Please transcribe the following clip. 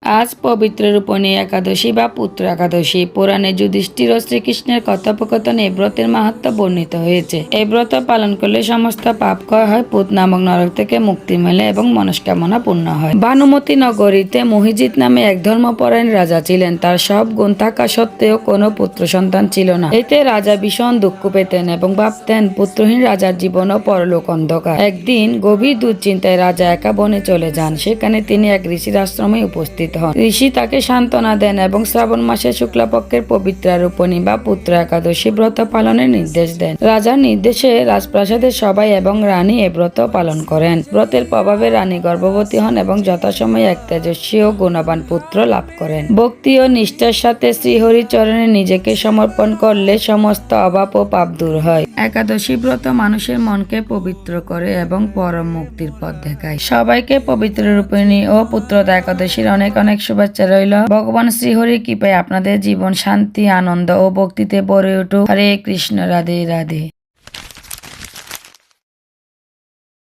আজ পবিত্র রূপণী একাদশী বা পুত্র একাদশী। পুরাণে যুধিষ্ঠির ও শ্রীকৃষ্ণের কথোপকথনে এই ব্রতের মাহাত্ম্য বর্ণিত হয়েছে। এই ব্রত পালন করলে সমস্ত পাপ ক্ষয় হয়, পুত নামক নরক থেকে মুক্তি মেলে এবং মনস্কামনা পূর্ণ হয়। ভানুমতি নগরীতে মহিজিৎ নামে এক ধর্মপরায়ণ রাজা ছিলেন। তার সব গুণ থাকা সত্ত্বেও কোনো পুত্র সন্তান ছিল না। এতে রাজা ভীষণ দুঃখ পেতেন এবং ভাবতেন পুত্রহীন রাজার জীবন ও পরলোক অন্ধকার। একদিন গভীর দুশ্চিন্তায় রাজা একা বনে চলে যান। সেখানে তিনি এক ঋষির আশ্রমে উপস্থিত হন। ঋষি তাকে সান্ত্বনা দেন এবং শ্রাবণ মাসের শুক্লাপক্ষের পবিত্র রূপণী বা পুত্র একাদশী ব্রত পালনের নির্দেশ দেন। রাজার নির্দেশে রাজপ্রাসাদের সবাই এবং রানী এ ব্রত পালন করেন। ব্রতের প্রভাবে রানী গর্ভবতী হন এবং যথাসময়ে এক তেজস্বী ও গুণবান পুত্র লাভ করেন। ভক্তি ও নিষ্ঠার সাথে শ্রীহরির চরণে নিজেকে সমর্পণ করলে সমস্ত অভাব ও পাপ দূর হয়। একাদশী ব্রত মানুষের মনকে পবিত্র করে এবং পরম মুক্তির পথ দেখায়। সবাইকে পবিত্র রূপিণী ও পুত্রদা একাদশীর অনেক অনেক শুভেচ্ছা রইল। ভগবান শ্রীহরির কৃপায় আপনাদের জীবন শান্তি, আনন্দ ও ভক্তিতে ভরে উঠুক। হরে কৃষ্ণ, রাধে রাধে।